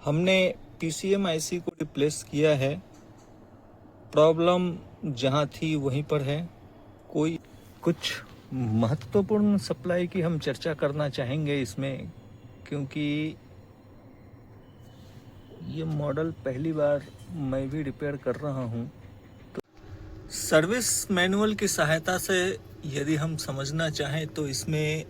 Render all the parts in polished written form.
हमने PCM IC को replace किया है। प्रॉब्लम जहां थी वहीं पर है। कोई कुछ महत्वपूर्ण सप्लाई की हम चर्चा करना चाहेंगे इसमें, क्योंकि ये मॉडल पहली बार मैं भी रिपेयर कर रहा हूं। तो सर्विस मैनुअल की सहायता से यदि हम समझना चाहें तो इसमें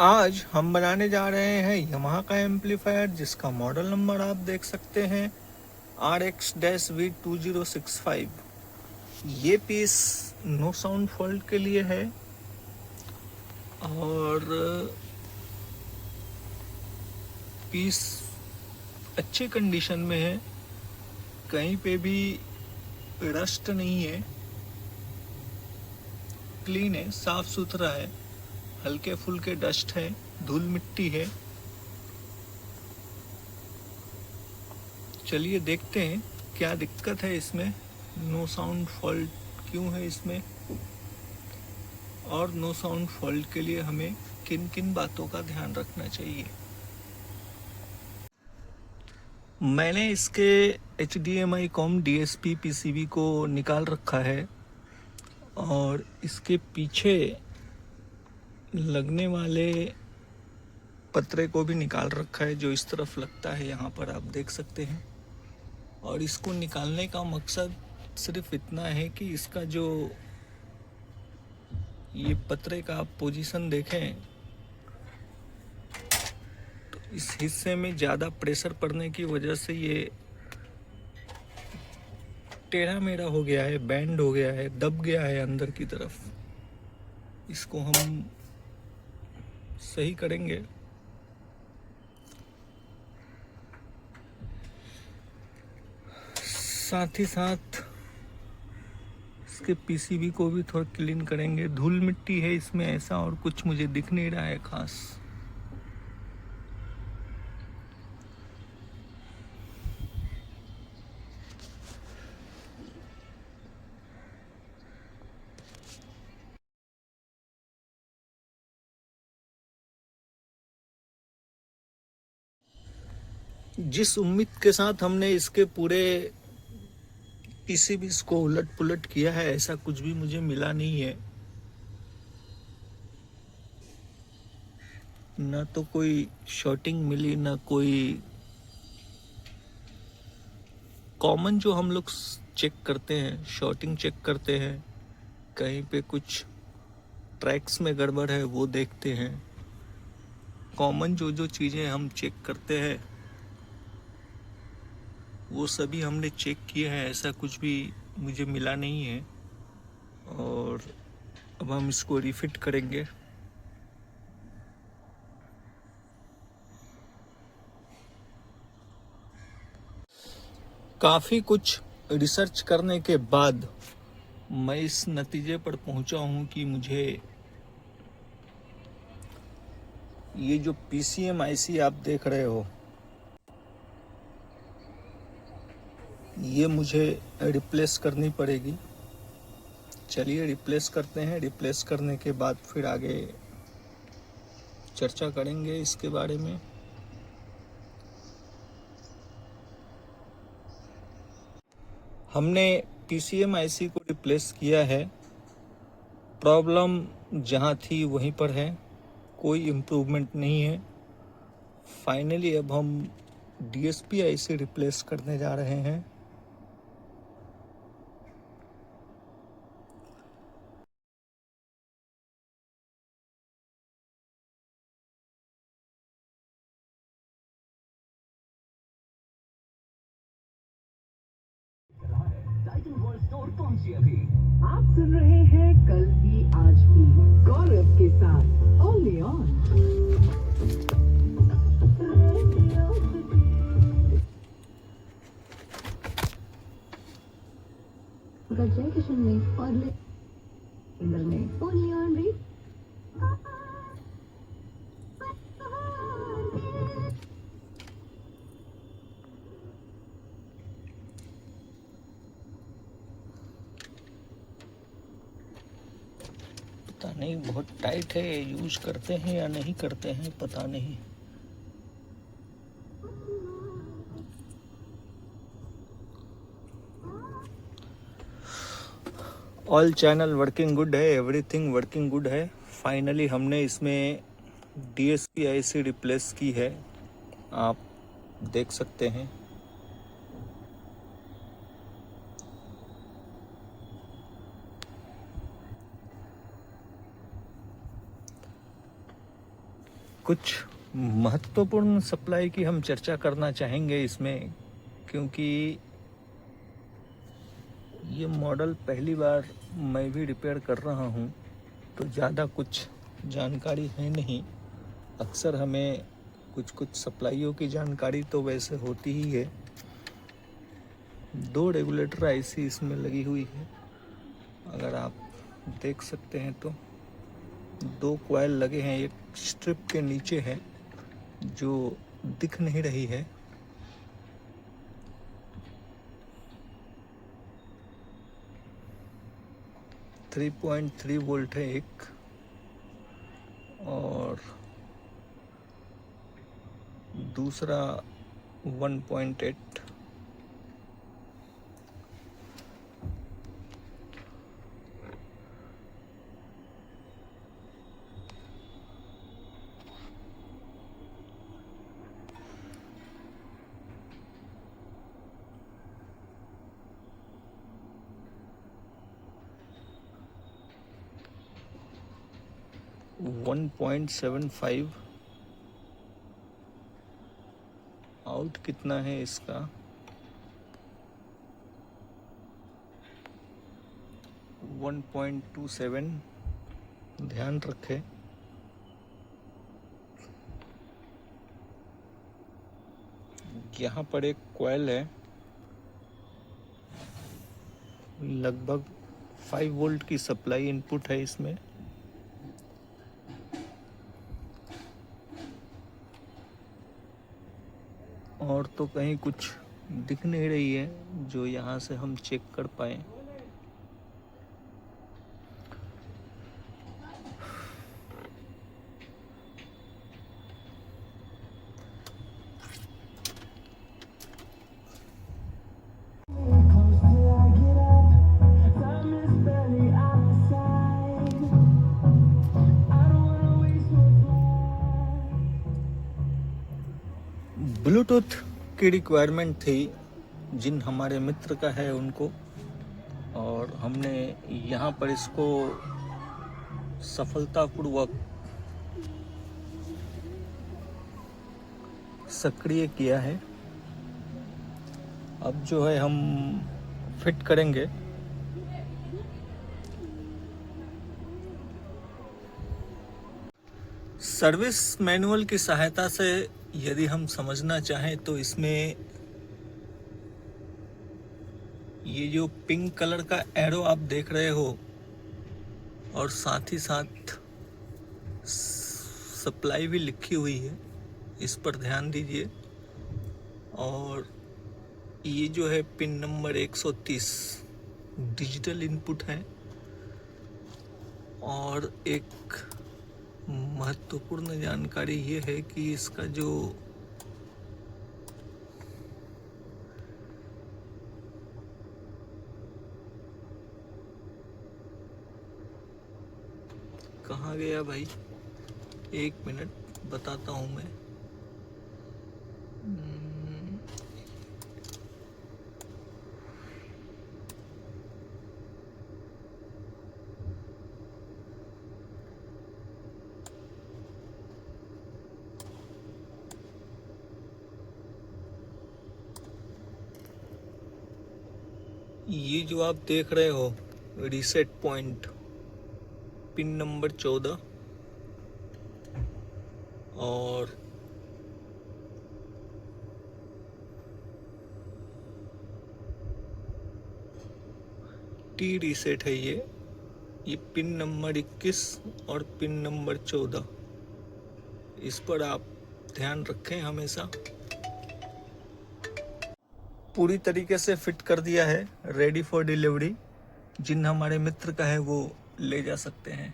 आज हम बनाने जा रहे हैं यामाहा का एम्पलीफायर, जिसका मॉडल नंबर आप देख सकते हैं RX-V2065। ये पीस नो साउंड फॉल्ट के लिए है और पीस अच्छे कंडीशन में है, कहीं पे भी रस्ट नहीं है, क्लीन है, साफ सुथरा है। हल्के फुल्के डस्ट है, धूल मिट्टी है। चलिए देखते हैं क्या दिक्कत है इसमें, नो साउंड फॉल्ट क्यों है इसमें, और नो साउंड फॉल्ट के लिए हमें किन किन बातों का ध्यान रखना चाहिए। मैंने इसके HDMI कॉम DSP PCB को निकाल रखा है और इसके पीछे लगने वाले पतरे को भी निकाल रखा है, जो इस तरफ लगता है, यहाँ पर आप देख सकते हैं। और इसको निकालने का मकसद सिर्फ इतना है कि इसका जो ये पतरे का आप पोजीशन देखें तो इस हिस्से में ज़्यादा प्रेशर पड़ने की वजह से ये टेढ़ा मेढ़ा हो गया है, बैंड हो गया है, दब गया है अंदर की तरफ। इसको हम सही करेंगे। साथ ही साथ इसके PCB को भी थोड़ा क्लीन करेंगे। धूल मिट्टी है इसमें, ऐसा और कुछ मुझे दिख नहीं रहा है खास। जिस उम्मीद के साथ हमने इसके पूरे PCBs को उलट पुलट किया है, ऐसा कुछ भी मुझे मिला नहीं है। ना तो कोई शॉर्टिंग मिली, ना कोई कॉमन जो हम लोग चेक करते हैं, शॉर्टिंग चेक करते हैं, कहीं पे कुछ ट्रैक्स में गड़बड़ है वो देखते हैं। कॉमन जो जो चीज़ें हम चेक करते हैं वो सभी हमने चेक किए हैं, ऐसा कुछ भी मुझे मिला नहीं है। और अब हम इसको रिफिट करेंगे। काफ़ी कुछ रिसर्च करने के बाद मैं इस नतीजे पर पहुंचा हूं कि मुझे ये जो PCM IC आप देख रहे हो, ये मुझे रिप्लेस करनी पड़ेगी। चलिए रिप्लेस करते हैं। रिप्लेस करने के बाद फिर आगे चर्चा करेंगे इसके बारे में। हमने PCM IC को रिप्लेस किया है। प्रॉब्लम जहां थी वहीं पर है, कोई इम्प्रूवमेंट नहीं है। फाइनली अब हम DSP IC रिप्लेस करने जा रहे हैं। आप सुन रहे हैं कल भी आज भी गौरव के साथ ओनली ऑन जय किशन में और में ओनली ऑन री। पता नहीं, बहुत टाइट है, यूज करते हैं या नहीं करते हैं पता नहीं। ऑल चैनल वर्किंग गुड है, एवरीथिंग वर्किंग गुड है। फाइनली हमने इसमें DSP IC रिप्लेस की है, आप देख सकते हैं। कुछ महत्वपूर्ण सप्लाई की हम चर्चा करना चाहेंगे इसमें, क्योंकि ये मॉडल पहली बार मैं भी रिपेयर कर रहा हूँ, तो ज़्यादा कुछ जानकारी है नहीं। अक्सर हमें कुछ सप्लाइयों की जानकारी तो वैसे होती ही है। 2 रेगुलेटर IC इसमें लगी हुई है, अगर आप देख सकते हैं तो 2 कॉइल लगे हैं, एक स्ट्रिप के नीचे है जो दिख नहीं रही है। थ्री 3.3 वोल्ट है एक, और दूसरा 1.8। $1.75 आउट कितना है इसका? 1.27। ध्यान रखें। यहाँ पर एक कॉइल है, लगभग 5 वोल्ट की सप्लाई इनपुट है इसमें। और तो कहीं कुछ दिख नहीं रही है जो यहाँ से हम चेक कर पाए। ब्लूटूथ की रिक्वायरमेंट थी जिन हमारे मित्र का है उनको, और हमने यहाँ पर इसको सफलतापूर्वक सक्रिय किया है। अब जो है हम फिट करेंगे। सर्विस मैनुअल की सहायता से यदि हम समझना चाहें तो इसमें ये जो पिंक कलर का एरो आप देख रहे हो, और साथ ही साथ सप्लाई भी लिखी हुई है, इस पर ध्यान दीजिए। और ये जो है पिन नंबर 130 डिजिटल इनपुट है। और एक महत्वपूर्ण जानकारी ये है कि इसका जो कहाँ गया भाई, 1 मिनट बताता हूँ मैं। ये जो आप देख रहे हो रीसेट पॉइंट, पिन नंबर 14 और टी रीसेट है। ये पिन नंबर 21 और पिन नंबर 14, इस पर आप ध्यान रखें हमेशा। पूरी तरीके से फिट कर दिया है, रेडी फॉर डिलीवरी। जिन हमारे मित्र का है वो ले जा सकते हैं।